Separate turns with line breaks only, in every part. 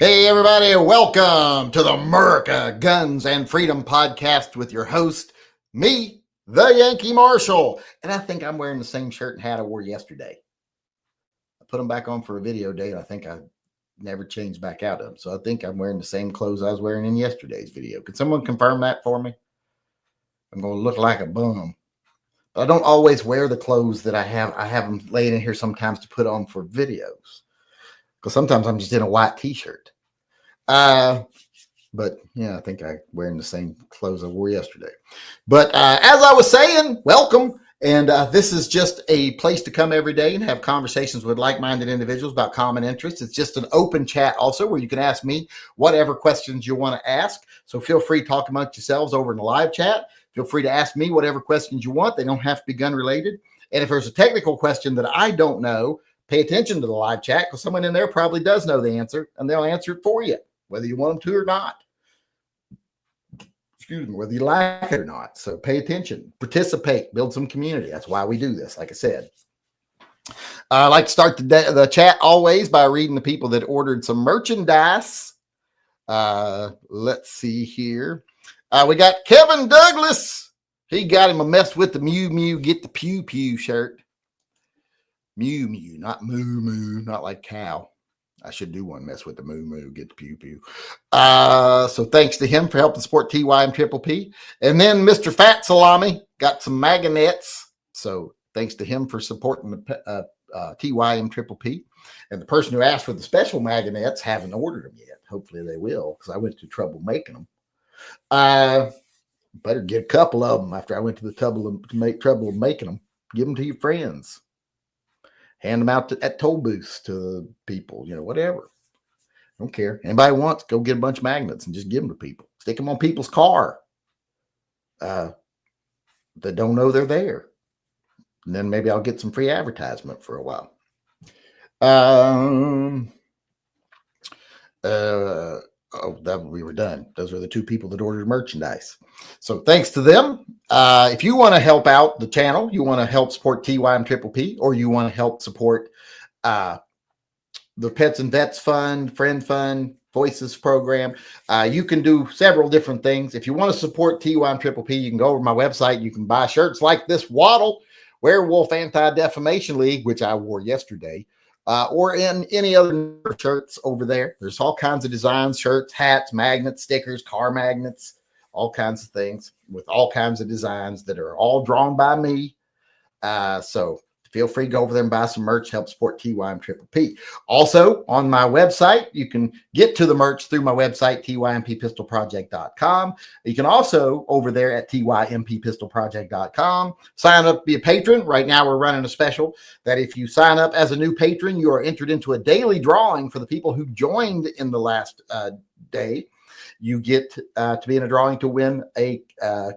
Hey, everybody, welcome to the America Guns and Freedom podcast with your host, me, the Yankee Marshal. And I think I'm wearing the same shirt and hat I wore yesterday. I put them back on for a video date. I think I never changed back out of them. So I think I'm wearing the same clothes I was wearing in yesterday's video. Can someone confirm that for me? I'm going to look like a bum. But I don't always wear the clothes that I have. I have them laying in here sometimes to put on for videos. Because sometimes I'm just in a white t-shirt. But yeah, I think I'm wearing the same clothes I wore yesterday. But as I was saying, welcome. And this is just a place to come every day and have conversations with like-minded individuals about common interests. It's just an open chat also where you can ask me whatever questions you want to ask. So feel free to talk amongst yourselves over in the live chat. Feel free to ask me whatever questions you want. They don't have to be gun related. And if there's a technical question that I don't know, pay attention to the live chat because someone in there probably does know the answer and they'll answer it for you, whether you want them to or not. Excuse me, whether you like it or not. So pay attention, participate, build some community. That's why we do this, like I said. I like to start the chat always by reading the people that ordered some merchandise. Let's see here. We got Kevin Douglas. He got him a mess with the Mew Mew, get the pew pew shirt. Mew Mew, not moo moo, not like cow. I should do one, mess with the moo moo, get the pew pew. So thanks to him for helping support TYMP. And then Mr. Fat Salami got some magnets. So thanks to him for supporting the TYMP. And the person who asked for the special magnets haven't ordered them yet. Hopefully they will, because I went to trouble making them. Better get a couple of them after I went to the trouble of making them. Give them to your friends. Hand them out at toll booths to people, whatever. Don't care. Anybody wants, go get a bunch of magnets and just give them to people. Stick them on people's car that don't know they're there. And then maybe I'll get some free advertisement for a while. We were done. Those are the two people that ordered merchandise. So thanks to them. If you want to help out the channel, you want to help support TYMP, or you want to help support the Pets and Vets Fund, Friend Fund, Voices program, you can do several different things. If you want to support TYMP, you can go over to my website. You can buy shirts like this Waddle Werewolf Anti-Defamation League, which I wore yesterday. Or in any other shirts over there. There's all kinds of designs, shirts, hats, magnets, stickers, car magnets, all kinds of things with all kinds of designs that are all drawn by me. So feel free to go over there and buy some merch, help support TYMP. Also, on my website, you can get to the merch through my website, tympistolproject.com. You can also, over there at tympistolproject.com, sign up to be a patron. Right now, we're running a special that if you sign up as a new patron, you are entered into a daily drawing for the people who joined in the last day. You get to be in a drawing to win a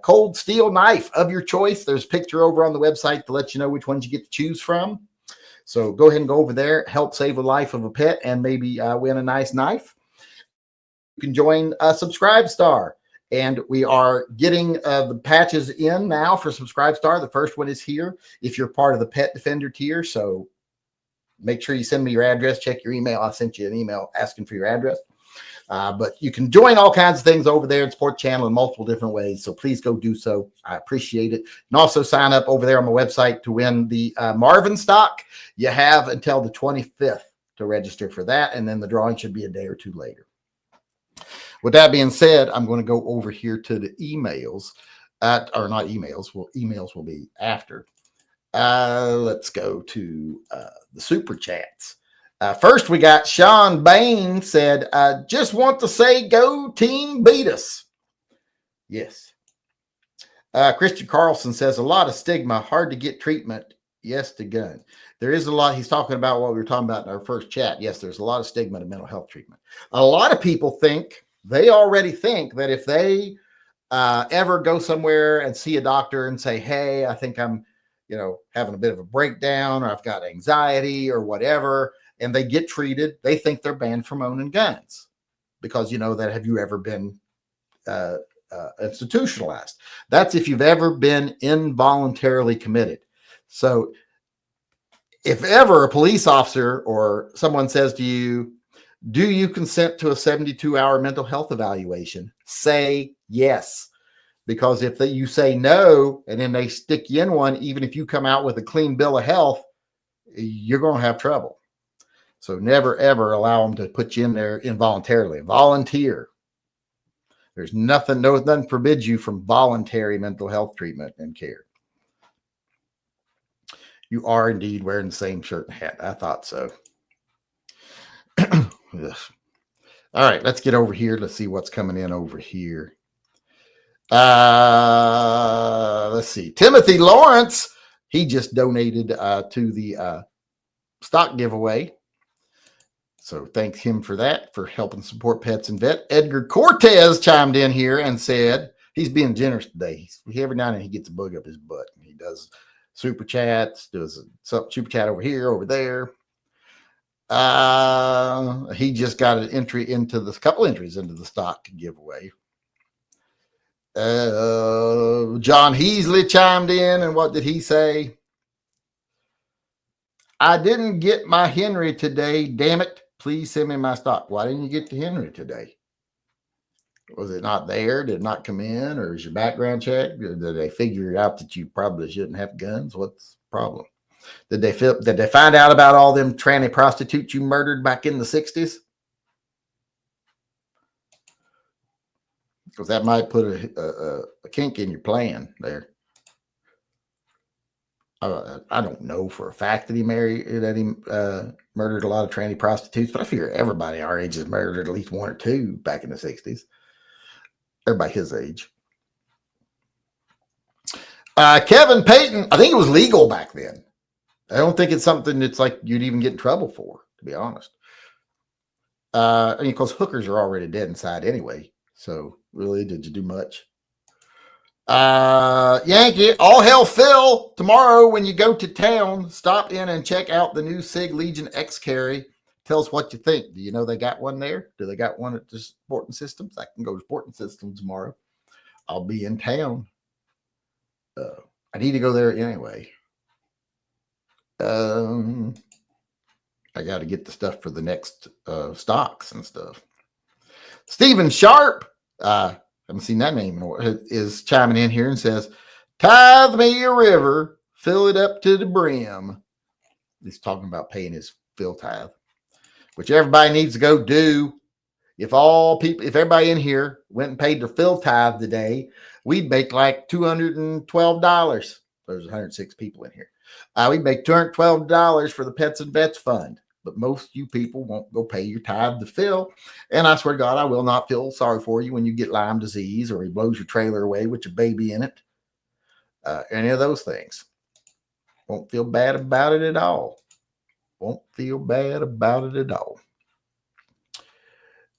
cold steel knife of your choice. There's a picture over on the website to let you know which ones you get to choose from. So go ahead and go over there, help save the life of a pet, and maybe win a nice knife. You can join Subscribe Star. And we are getting the patches in now for Subscribe Star. The first one is here if you're part of the Pet Defender tier. So make sure you send me your address, check your email. I sent you an email asking for your address. But you can join all kinds of things over there and support the channel in multiple different ways. So please go do so. I appreciate it. And also sign up over there on my website to win the Marvin stock. You have until the 25th to register for that. And then the drawing should be a day or two later. With that being said, I'm going to go over here to the emails. Or not emails. Well, emails will be after. Let's go to the super chats. First, we got Sean Bain said, I just want to say go team beat us. Yes. Christian Carlson says a lot of stigma, hard to get treatment. Yes to gun. There is a lot. He's talking about what we were talking about in our first chat. Yes, there's a lot of stigma to mental health treatment. A lot of people already think that if they ever go somewhere and see a doctor and say, hey, I think I'm, having a bit of a breakdown, or I've got anxiety or whatever, and they get treated, they think they're banned from owning guns because, that have you ever been institutionalized? That's if you've ever been involuntarily committed. So if ever a police officer or someone says to you, Do you consent to a 72-hour mental health evaluation? Say yes. Because if you say no, and then they stick you in one, even if you come out with a clean bill of health, you're going to have trouble. So never, ever allow them to put you in there involuntarily. Volunteer. There's nothing forbids you from voluntary mental health treatment and care. You are indeed wearing the same shirt and hat. I thought so. All right, let's get over here. Let's see what's coming in over here. Let's see. Timothy Lawrence, he just donated to the stock giveaway. So thank him for that, for helping support pets and vet. Edgar Cortez chimed in here and said he's being generous today. Every now and then he gets a bug up his butt. He does super chats, does a super chat over here, over there. He just got an entry into this, couple entries into the stock giveaway. John Heasley chimed in, and what did he say? I didn't get my Henry today. Damn it. Please send me my stock. Why didn't you get the Henry today? Was it not there? Did it not come in? Or is your background check? Did they figure out that you probably shouldn't have guns? What's the problem? Did they find out about all them tranny prostitutes you murdered back in the 60s? Because that might put a kink in your plan there. I don't know for a fact that he murdered a lot of tranny prostitutes, but I figure everybody our age has murdered at least one or two back in the 60s. Everybody his age. Kevin Payton, I think it was legal back then. I don't think it's something that's like you'd even get in trouble for, to be honest. I mean, because hookers are already dead inside anyway. So really, did you do much? Yankee, all hell Phil. Tomorrow when you go to town, stop in and check out the new SIG Legion X carry. Tell us what you think. Do you know they got one there? Do they got one at the Sporting Systems? I can go to Sporting Systems tomorrow. I'll be in town. I need to go there anyway. I got to get the stuff for the next stocks and stuff. Stephen Sharp, haven't seen that name anymore, is chiming in here and says, tithe me a river, fill it up to the brim. He's talking about paying his fill tithe, which everybody needs to go do. If everybody in here went and paid their fill tithe today, we'd make like $212. There's 106 people in here. We'd make $212 for the Pets and Vets Fund. But most you people won't go pay your tithe to Phil. And I swear to God, I will not feel sorry for you when you get Lyme disease or he blows your trailer away with your baby in it. Any of those things. Won't feel bad about it at all. Won't feel bad about it at all.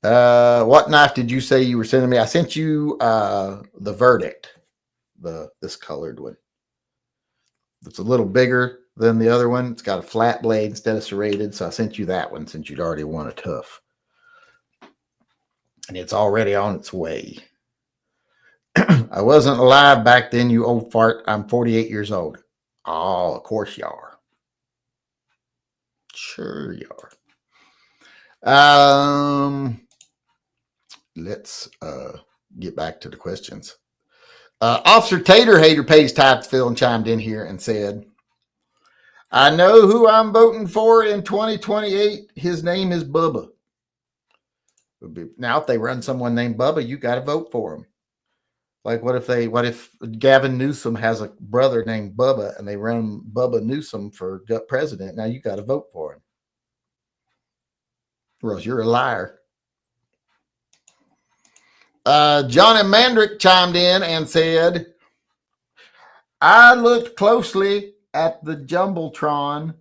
What knife did you say you were sending me? I sent you the Verdict, this colored one. It's a little bigger than the other one. It's got a flat blade instead of serrated, so I sent you that one since you'd already won a tough. And it's already on its way. I wasn't alive back then, you old fart. I'm 48 years old. Oh, of course you are. Sure you are. Let's get back to the questions. Officer Tater Hater paid his tithe to Phil and chimed in here and said, I know who I'm voting for in 2028. His name is Bubba. Now, if they run someone named Bubba, you got to vote for him. Like, what if Gavin Newsom has a brother named Bubba and they run Bubba Newsom for president? Now you got to vote for him. Or else you're a liar. Johnny Mandrick chimed in and said, I looked closely at the Jumbotron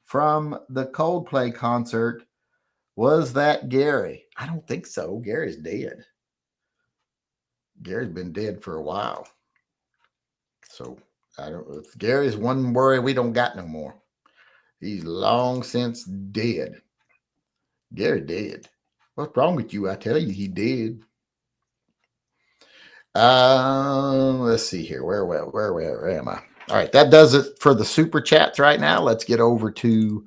from the Coldplay concert. Was that Gary? I don't think so. Gary's dead. Gary's been dead for a while. So I don't know. If Gary's one worry we don't got no more. He's long since dead. Gary dead. What's wrong with you? I tell you, he did. Let's see here. Where am I? All right, that does it for the super chats right now. Let's get over to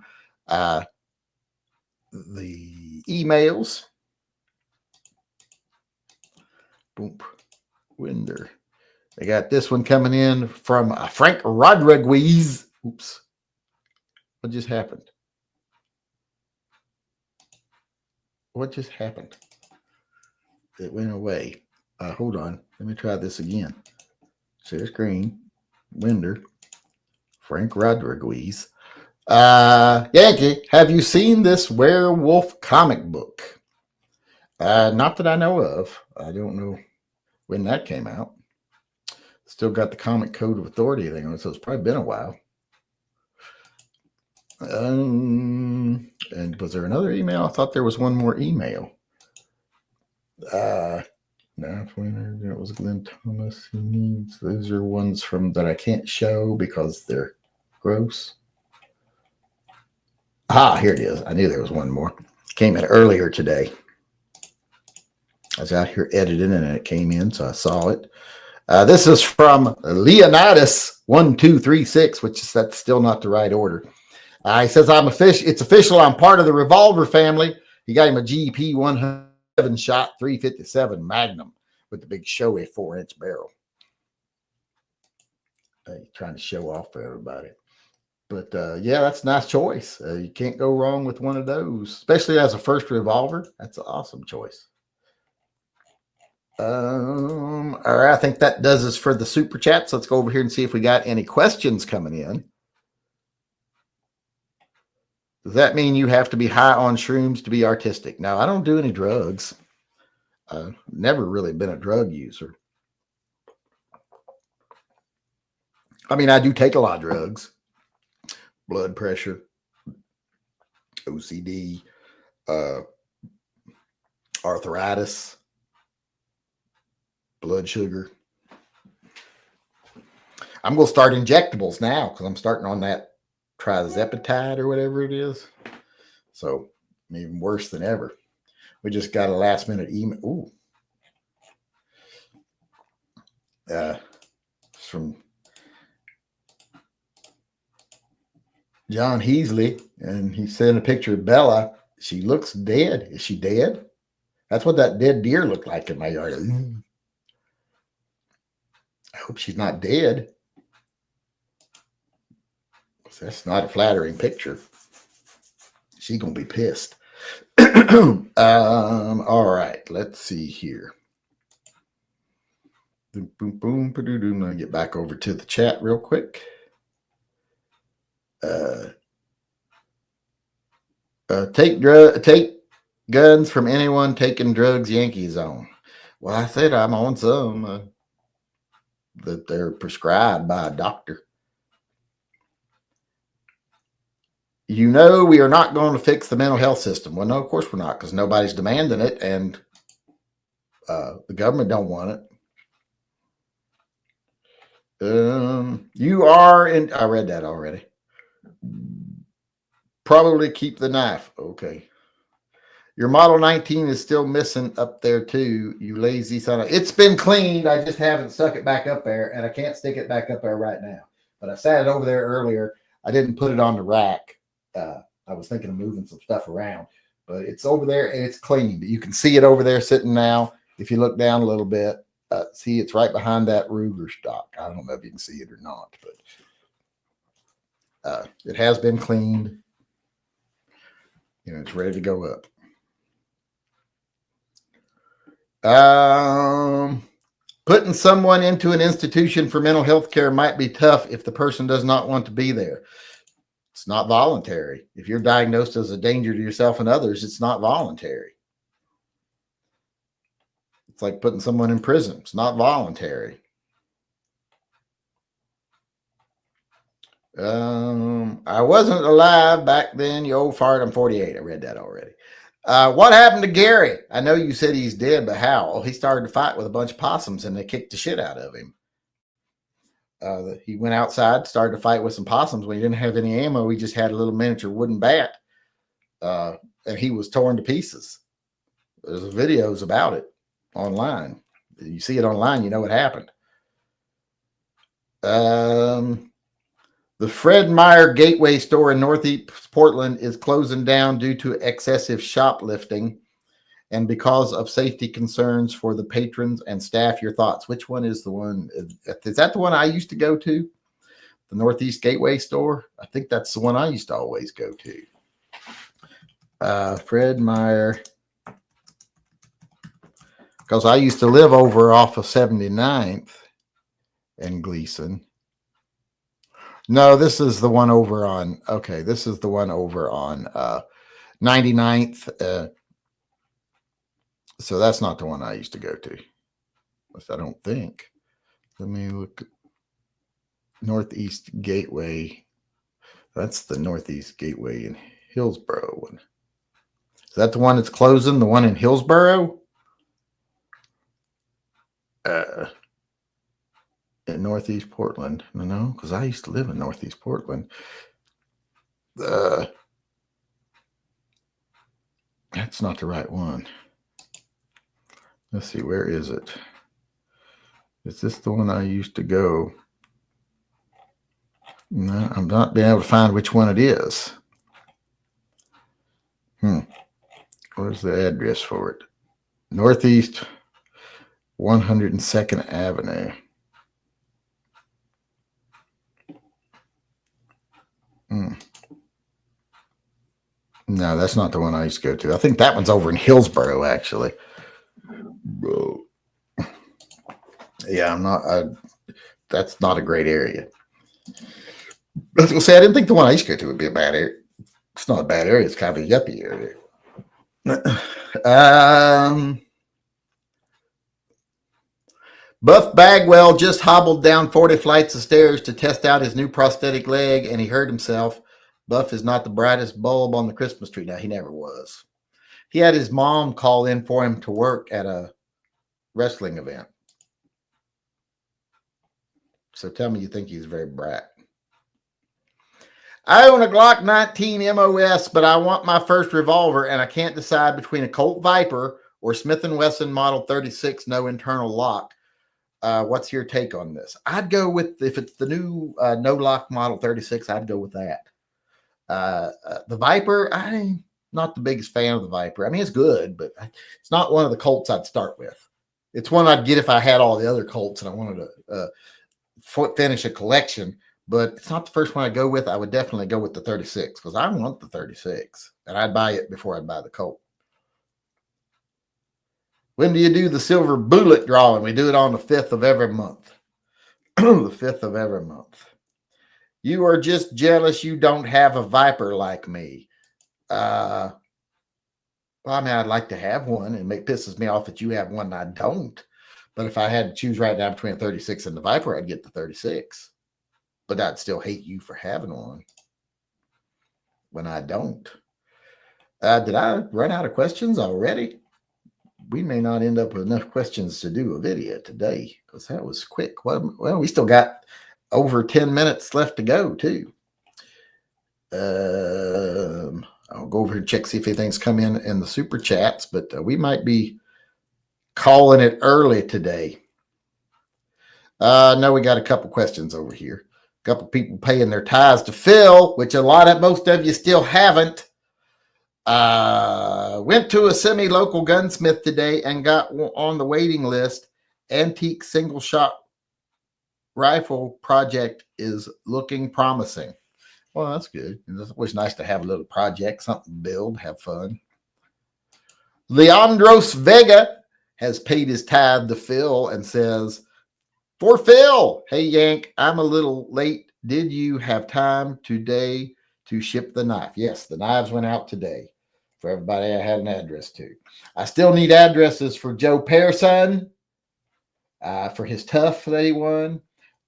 the emails. Boom. Winder. I got this one coming in from Frank Rodriguez. Oops. What just happened? What just happened? It went away. Hold on. Let me try this again. Share screen. Winder. Frank Rodriguez. Yankee, have you seen this werewolf comic book? Not that I know of. I don't know when that came out. Still got the comic code of authority thing on it, so it's probably been a while. And was there another email? I thought there was one more email. No, it was Glenn Thomas. He needs. Those are ones from that I can't show because they're gross. Here it is. I knew there was one more. Came in earlier today. I was out here editing and it came in, so I saw it. This is from Leonidas 1236, which is that's still not the right order. He says, it's official. I'm part of the Revolver family. He got him a GP 107 shot 357 Magnum with the big showy 4-inch barrel. He's trying to show off for everybody. But yeah, that's a nice choice. You can't go wrong with one of those, especially as a first revolver. That's an awesome choice. All right, I think that does us for the super chats. Let's go over here and see if we got any questions coming in. Does that mean you have to be high on shrooms to be artistic? No, I don't do any drugs. Never really been a drug user. I mean, I do take a lot of drugs. Blood pressure, OCD, arthritis, blood sugar. I'm going to start injectables now because I'm starting on that trizepatide or whatever it is. So even worse than ever. We just got a last minute email. Ooh. From John Heasley, and he sent a picture of Bella. She looks dead. Is she dead? That's what that dead deer looked like in my yard. I hope she's not dead. That's not a flattering picture. She's going to be pissed. All right, let's see here. Boom, boom, boom, I'm going to get back over to the chat real quick. Take guns from anyone taking drugs Yankees on. Well, I said I'm on some that they're prescribed by a doctor. You know, we are not going to fix the mental health system. Well, no, of course we're not, because nobody's demanding it, and the government don't want it. You are in. I read that already. Probably keep the knife. Okay. Your Model 19 is still missing up there too, you lazy son of. It's been cleaned. I just haven't stuck it back up there, and I can't stick it back up there right now. But I sat it over there earlier. I didn't put it on the rack. I was thinking of moving some stuff around, but it's over there and it's clean. You can see it over there sitting now. If you look down a little bit, see it's right behind that Ruger stock. I don't know if you can see it or not, but it has been cleaned. You know, it's ready to go up. Putting someone into an institution for mental health care might be tough if the person does not want to be there. It's not voluntary. If you're diagnosed as a danger to yourself and others, it's not voluntary. It's like putting someone in prison. It's not voluntary. I wasn't alive back then, you old fart. I'm 48. I read that already. What happened to Gary? I know you said he's dead, but how? Oh, he started to fight with a bunch of possums and they kicked the shit out of him. He went outside, started to fight with some possums. When he didn't have any ammo, he just had a little miniature wooden bat, and he was torn to pieces. There's videos about it online. You see it online, you know what happened. The Fred Meyer Gateway store in Northeast Portland is closing down due to excessive shoplifting and because of safety concerns for the patrons and staff. Your thoughts? Which one is the one? Is that the one I used to go to? The Northeast Gateway store? I think that's the one I used to always go to. Fred Meyer. Because I used to live over off of 79th and Gleason. No, this is the one over on, okay, this is the one over on 99th. So that's not the one I used to go to. I don't think. Let me look. Northeast Gateway. That's the Northeast Gateway in Hillsboro one. Is that the one that's closing? The one in Hillsboro? In Northeast Portland. No, because I used to live in Northeast Portland. That's not the right one. Let's see, where is it? Is this the one I used to go? No, I'm not being able to find which one it is. Where's the address for it? Northeast 102nd Avenue. No, that's not the one I used to go to. I think that one's over in Hillsboro, actually. Bro. Yeah, I'm not. That's not a great area. I was gonna say I didn't think the one I used to go to would be a bad area. It's not a bad area. It's kind of a yuppie area. Buff Bagwell just hobbled down 40 flights of stairs to test out his new prosthetic leg, and he hurt himself. Buff is not the brightest bulb on the Christmas tree. Now, he never was. He had his mom call in for him to work at a wrestling event. So tell me you think he's very bright. I own a Glock 19 MOS, but I want my first revolver, and I can't decide between a Colt Viper or Smith & Wesson Model 36, no internal lock. What's your take on this? I'd go with, if it's the new no lock Model 36, I'd go with that. The Viper, I'm not the biggest fan of the Viper. I mean, it's good, but it's not one of the Colts I'd start with. It's one I'd get if I had all the other Colts and I wanted to finish a collection, but it's not the first one I go with. I would definitely go with the 36 because I want the 36 and I'd buy it before I'd buy the Colt. When do you do the silver bullet drawing? We do it on the 5th of every month. The 5th of every month. You are just jealous you don't have a Viper like me. Well, I mean, I'd like to have one, and it pisses me off that you have one and I don't. But if I had to choose right now between a 36 and the Viper, I'd get the 36. But I'd still hate you for having one when I don't. Did I run out of questions already? We may not end up with enough questions to do a video today because that was quick. Well, we still got over 10 minutes left to go, too. I'll go over and check, see if anything's come in the super chats, but we might be calling it early today. No, we got a couple questions over here. A couple people paying their tithes to Phil, which most of you still haven't. Went to a semi-local gunsmith today and got on the waiting list. Antique single shot rifle project is looking promising. Well, that's good. It's always nice to have a little project, something to build, have fun. Leandros Vega has paid his tithe to Phil and says, for Phil, hey, Yank, I'm a little late. Did you have time today to ship the knife? Yes, the knives went out today for everybody I had an address to. I still need addresses for Joe Pearson, for his Tough that he won.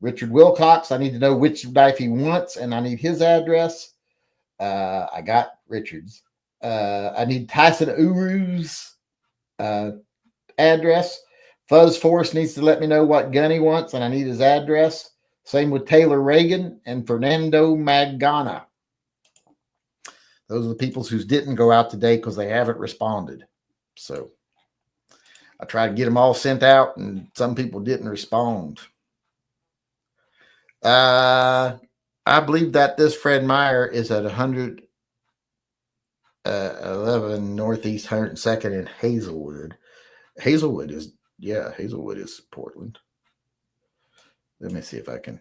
Richard Wilcox, I need to know which knife he wants, and I need his address. I got Richard's. I need Tyson Uru's address. Fuzz Force needs to let me know what gun he wants, and I need his address. Same with Taylor Reagan and Fernando Magana. Those are the people who didn't go out today because they haven't responded. So I tried to get them all sent out, and some people didn't respond. I believe that this Fred Meyer is at 111 Northeast 102nd in Hazelwood. Hazelwood is Portland. Let me see if I can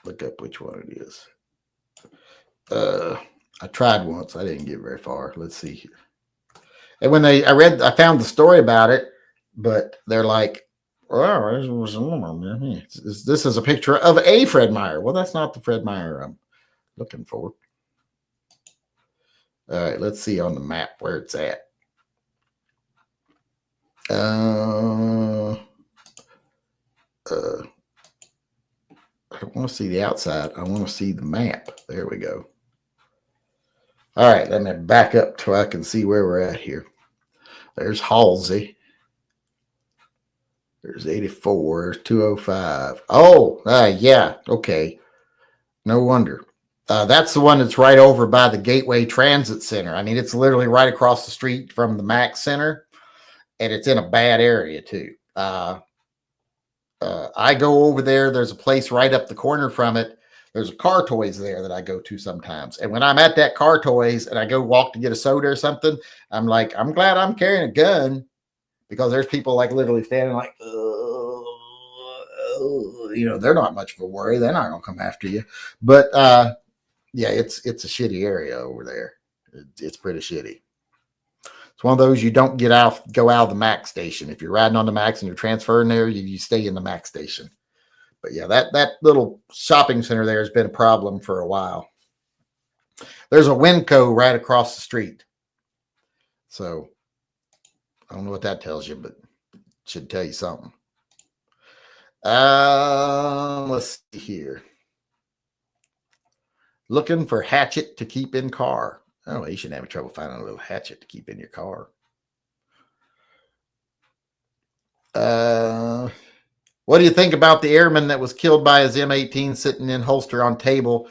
look up which one it is. I tried once. I didn't get very far. Let's see here. And when I found the story about it, but they're like, oh, this is a picture of a Fred Meyer. Well, that's not the Fred Meyer I'm looking for. All right, let's see on the map where it's at. I don't want to see the outside. I want to see the map. There we go. All right, let me back up so I can see where we're at here. There's Halsey. There's 84. There's 205. Oh, yeah. Okay. No wonder. That's the one that's right over by the Gateway Transit Center. I mean, it's literally right across the street from the Mac Center, and it's in a bad area too. I go over there. There's a place right up the corner from it. There's a Car Toys there that I go to sometimes. And when I'm at that Car Toys and I go walk to get a soda or something, I'm like, I'm glad I'm carrying a gun, because there's people like literally standing like, they're not much of a worry. They're not going to come after you. But yeah, it's a shitty area over there. It's pretty shitty. It's one of those you don't go out of the Mac station. If you're riding on the Macs and you're transferring there, you stay in the Mac station. But yeah, that little shopping center there has been a problem for a while. There's a Winco right across the street. So I don't know what that tells you, but it should tell you something. Let's see here. Looking for hatchet to keep in car. Oh, you shouldn't have trouble finding a little hatchet to keep in your car. What do you think about the airman that was killed by his M18 sitting in holster on table?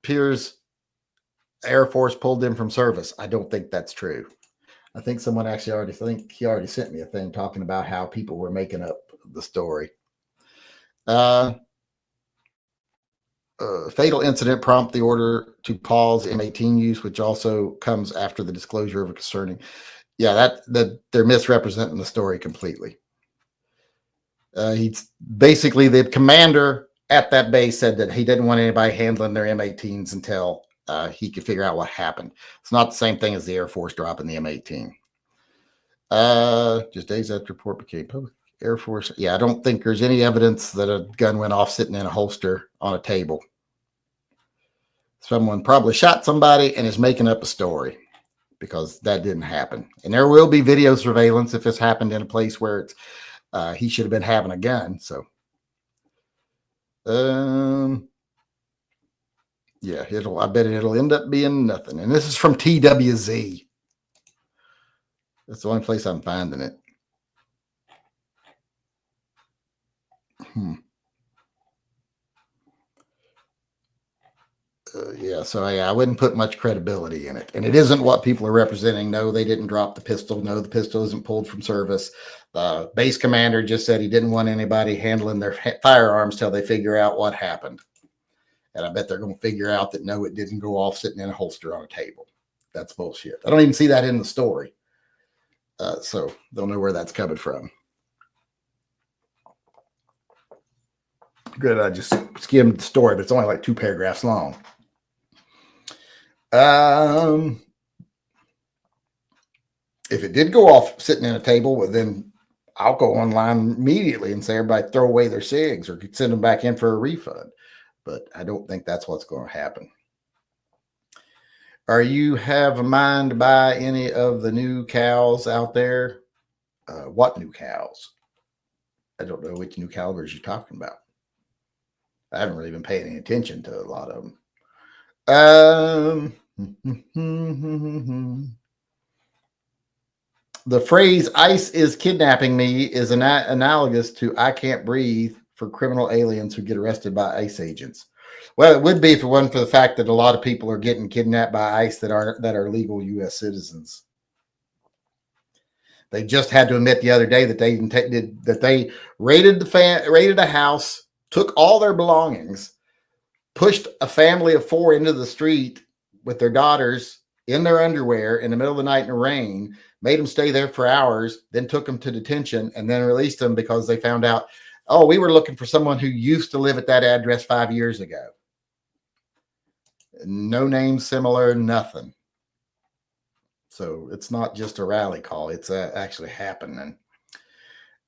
Piers Air Force pulled him from service. I don't think that's true. I think someone actually already sent me a thing talking about how people were making up the story. Fatal incident prompt the order to pause M18 use, which also comes after the disclosure of a concerning. Yeah, that they're misrepresenting the story completely. He's basically the commander at that base said that he didn't want anybody handling their M18s until he could figure out what happened. It's not the same thing as the Air Force dropping the M18. Just days after report became public. Air Force. Yeah, I don't think there's any evidence that a gun went off sitting in a holster on a table. Someone probably shot somebody and is making up a story, because that didn't happen. And there will be video surveillance if this happened in a place where it's he should have been having a gun. So, yeah, I bet it'll end up being nothing. And this is from TWZ. That's the only place I'm finding it. Yeah, so yeah, I wouldn't put much credibility in it. And it isn't what people are representing. No, they didn't drop the pistol. No, the pistol isn't pulled from service. The base commander just said he didn't want anybody handling their firearms till they figure out what happened. And I bet they're going to figure out that no, it didn't go off sitting in a holster on a table. That's bullshit. I don't even see that in the story. So don't know where that's coming from. Good, I just skimmed the story, but it's only like 2 paragraphs long. If it did go off sitting in a table, well, then I'll go online immediately and say everybody throw away their SIGs or send them back in for a refund. But I don't think that's what's going to happen. Are you have a mind to buy any of the new cows out there? What new cows? I don't know which new calibers you're talking about. I haven't really been paying any attention to a lot of them. The phrase "ICE is kidnapping me" is analogous to "I can't breathe" for criminal aliens who get arrested by ICE agents. Well, it would be if it wasn't for the fact that a lot of people are getting kidnapped by ICE that are legal U.S. citizens. They just had to admit the other day that they raided a house, took all their belongings, pushed a family of 4 into the street with their daughters in their underwear in the middle of the night in the rain, made them stay there for hours, then took them to detention, and then released them because they found out, oh, we were looking for someone who used to live at that address 5 years ago. No name similar, nothing. So it's not just a rally call. It's actually happening.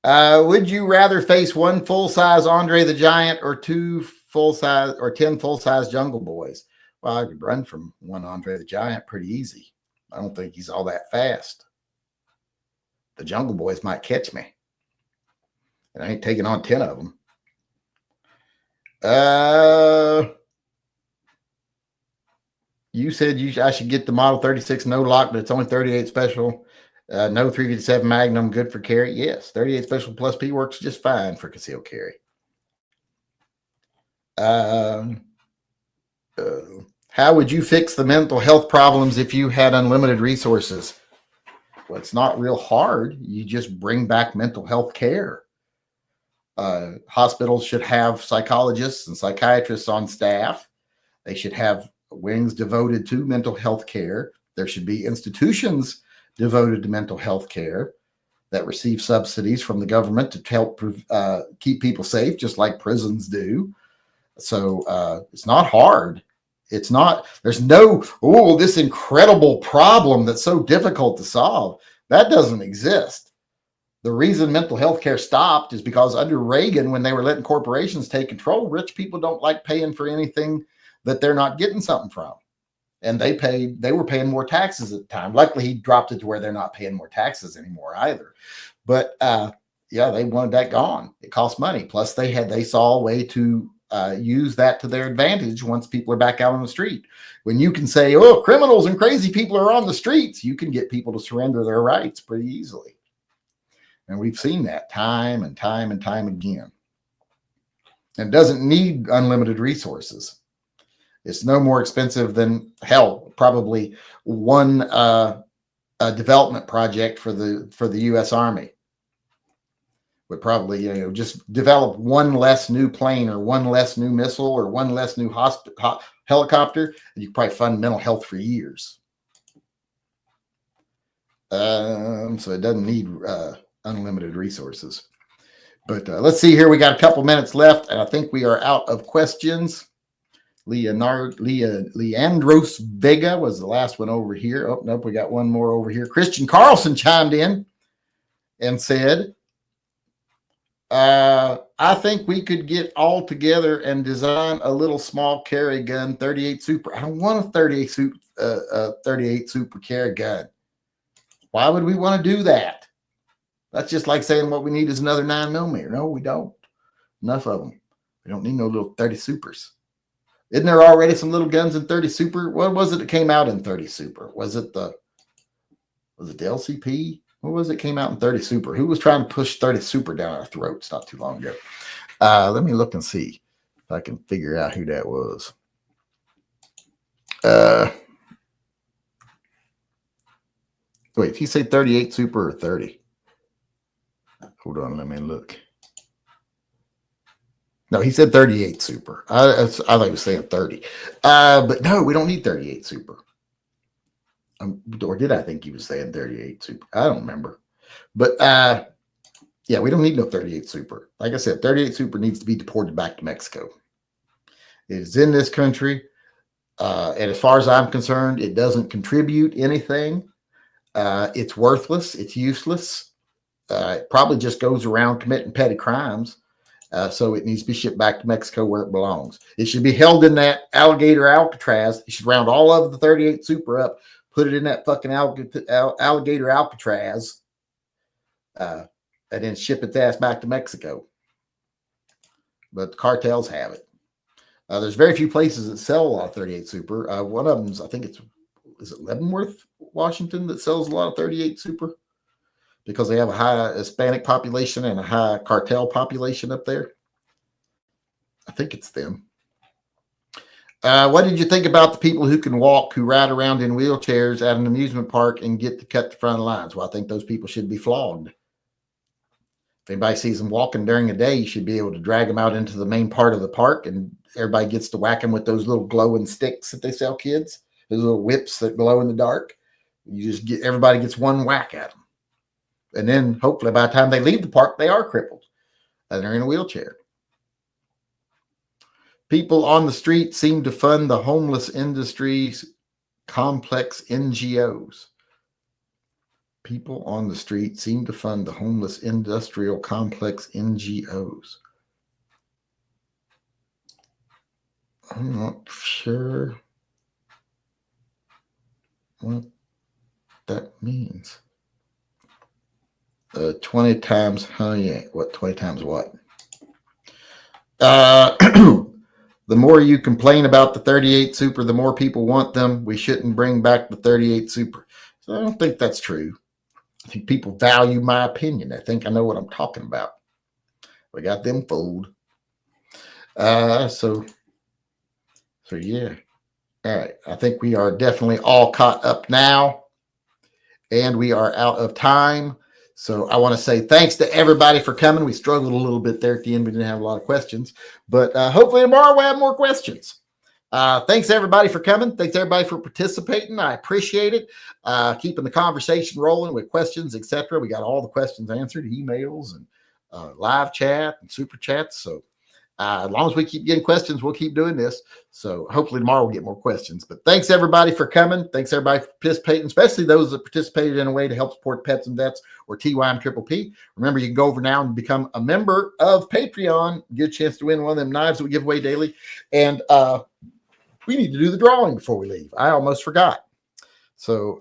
Would you rather face 1 full-size Andre the Giant or 2 full-size or 10 full-size Jungle Boys? Well, I could run from 1 Andre the Giant pretty easy. I don't think he's all that fast. The Jungle Boys might catch me. And I ain't taking on 10 of them. You said I should get the Model 36 no lock, but it's only 38 special. No 357 Magnum, good for carry. Yes, 38 special plus P works just fine for concealed carry. How would you fix the mental health problems if you had unlimited resources? Well, it's not real hard. You just bring back mental health care. Hospitals should have psychologists and psychiatrists on staff. They should have wings devoted to mental health care. There should be institutions devoted to mental health care that receive subsidies from the government to help keep people safe, just like prisons do. So it's not hard. It's not, there's no, oh, this incredible problem that's so difficult to solve. That doesn't exist. The reason mental health care stopped is because under Reagan, when they were letting corporations take control, rich people don't like paying for anything that they're not getting something from. And they were paying more taxes at the time. Luckily, he dropped it to where they're not paying more taxes anymore either. But yeah, they wanted that gone. It cost money. Plus, they saw a way to use that to their advantage once people are back out on the street. When you can say, oh, criminals and crazy people are on the streets, you can get people to surrender their rights pretty easily. And we've seen that time and time and time again. And it doesn't need unlimited resources. It's no more expensive than, hell, probably one development project for the U.S. Army. Would probably, just develop one less new plane or one less new missile or one less new helicopter, and you could probably fund mental health for years. So it doesn't need unlimited resources. But let's see here. We got a couple minutes left, and I think we are out of questions. Leandros Vega was the last one over here. Oh, nope, we got one more over here. Christian Carlson chimed in and said, I think we could get all together and design a little small carry gun, 38 Super. I don't want a 38 Super carry gun. Why would we want to do that? That's just like saying what we need is another 9mm. No, we don't. Enough of them. We don't need no little 30 Supers. Isn't there already some little guns in 30 Super? What was it that came out in 30 Super? Was it the LCP? What was it came out in 30 Super? Who was trying to push 30 Super down our throats not too long ago? Let me look and see if I can figure out who that was. Wait, did he say 38 Super or 30? Hold on, let me look. No, he said 38 Super. I thought he was saying 30. But no, we don't need 38 Super. Or did I think he was saying 38 Super? I don't remember. But yeah, we don't need no 38 Super. Like I said, 38 Super needs to be deported back to Mexico. It is in this country. And as far as I'm concerned, it doesn't contribute anything. It's worthless. It's useless. It probably just goes around committing petty crimes. So it needs to be shipped back to Mexico where it belongs. It should be held in that alligator Alcatraz. You should round all of the 38 Super up, put it in that fucking alligator Alcatraz, and then ship its ass back to Mexico. But the cartels have it. There's very few places that sell a lot of 38 Super. One of them's, I think is it Leavenworth, Washington, that sells a lot of 38 Super because they have a high Hispanic population and a high cartel population up there. I think it's them. What did you think about the people who can walk, who ride around in wheelchairs at an amusement park and get to cut the front of the lines? Well, I think those people should be flogged. If anybody sees them walking during the day, you should be able to drag them out into the main part of the park and everybody gets to whack them with those little glowing sticks that they sell kids, those little whips that glow in the dark. You just get, everybody gets one whack at them. And then hopefully by the time they leave the park, they are crippled and they're in a wheelchair. People on the street seem to fund the homeless industry's complex NGOs. People on the street seem to fund the homeless industrial complex NGOs. I'm not sure what that means. 20 times, yeah, what, 20 times what? The more you complain about the 38 Super, the more people want them. We shouldn't bring back the 38 Super. So I don't think that's true. I think people value my opinion. I think I know what I'm talking about. We got them fooled. So yeah. All right. I think we are definitely all caught up now, and we are out of time. So I want to say thanks to everybody for coming. We struggled a little bit there at the end. We didn't have a lot of questions, but hopefully tomorrow we'll have more questions. Thanks everybody for coming. Thanks everybody for participating. I appreciate it. Keeping the conversation rolling with questions, etc. We got all the questions answered, emails and live chat and super chats. So as long as we keep getting questions, we'll keep doing this. So hopefully tomorrow we'll get more questions. But thanks everybody for coming. Thanks everybody for participating, especially those that participated in a way to help support Pets and Vets or TYMP. Remember, you can go over now and become a member of Patreon. Get a chance to win one of them knives that we give away daily. And we need to do the drawing before we leave. I almost forgot. So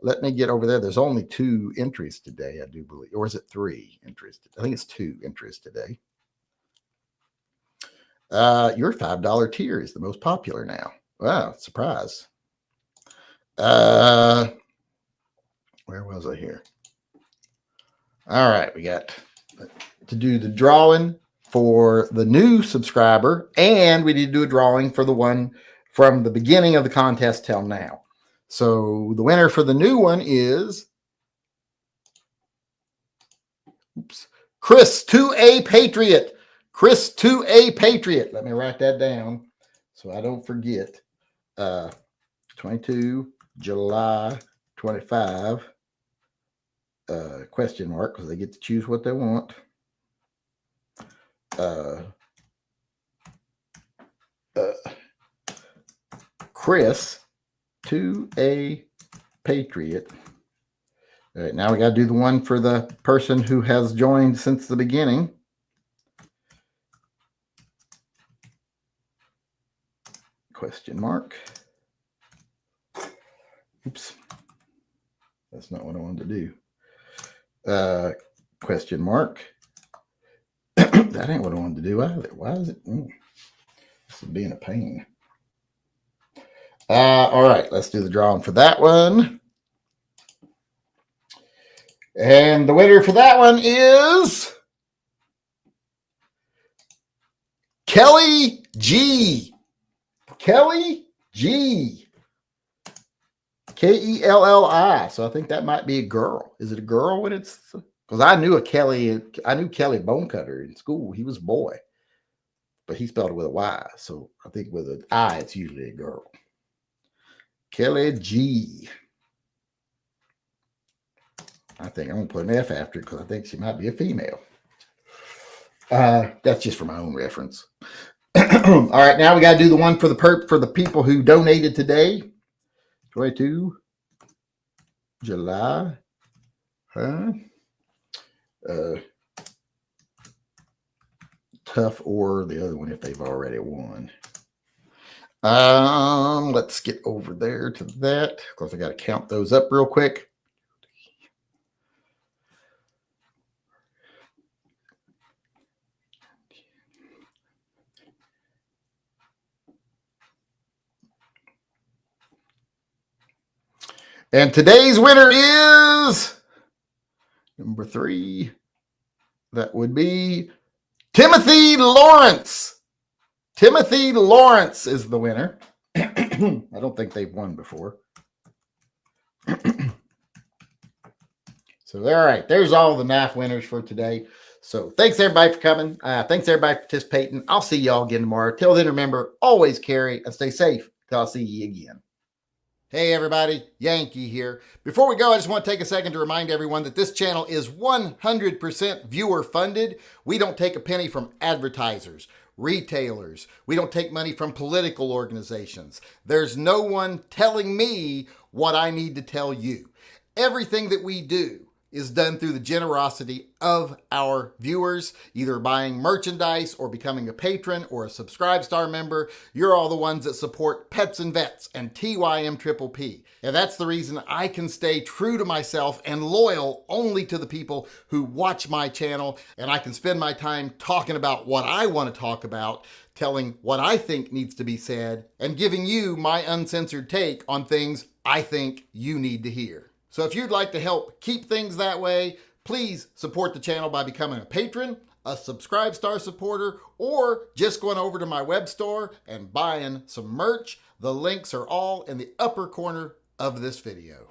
let me get over there. There's only 2 entries today, I do believe. Or is it 3 entries? I think it's 2 entries today. Your $5 tier is the most popular now. Wow, surprise. Where was I here? All right, we got to do the drawing for the new subscriber, and we need to do a drawing for the one from the beginning of the contest till now. So the winner for the new one is Chris 2A Patriot. Chris 2A Patriot. Let me write that down so I don't forget. 22 July 25. Question mark, because they get to choose what they want. Chris 2A Patriot. All right, now we got to do the one for the person who has joined since the beginning. Question mark. Oops. That's not what I wanted to do. Question mark. That ain't what I wanted to do either. Why is it? This is being a pain. All right, let's do the drawing for that one. And the winner for that one is Kelly G. Kelly G. Kelli. So I think that might be a girl. Is it a girl when it's? Because I knew Kelly Bonecutter in school. He was a boy, but he spelled it with a Y. So I think with an I, it's usually a girl. Kelly G. I think I'm going to put an F after it because I think she might be a female. That's just for my own reference. All right, now we got to do the one for the people who donated today. 22 July. Tough or the other one if they've already won. Let's get over there to that because I got to count those up real quick. And today's winner is number 3. That would be Timothy Lawrence. Timothy Lawrence is the winner. I don't think they've won before. So, all right, there's all the knife winners for today. So thanks everybody for coming. Thanks everybody for participating. I'll see y'all again tomorrow. Till then, remember, always carry and stay safe. Till I'll see you again. Hey everybody, Yankee here. Before we go, I just want to take a second to remind everyone that this channel is 100% viewer funded. We don't take a penny from advertisers, retailers. We don't take money from political organizations. There's no one telling me what I need to tell you. Everything that we do is done through the generosity of our viewers, either buying merchandise or becoming a patron or a Subscribe Star member. You're all the ones that support Pets and Vets and TYMP. And that's the reason I can stay true to myself and loyal only to the people who watch my channel. And I can spend my time talking about what I want to talk about, telling what I think needs to be said, and giving you my uncensored take on things I think you need to hear. So if you'd like to help keep things that way, please support the channel by becoming a patron, a Subscribe Star supporter, or just going over to my web store and buying some merch. The links are all in the upper corner of this video.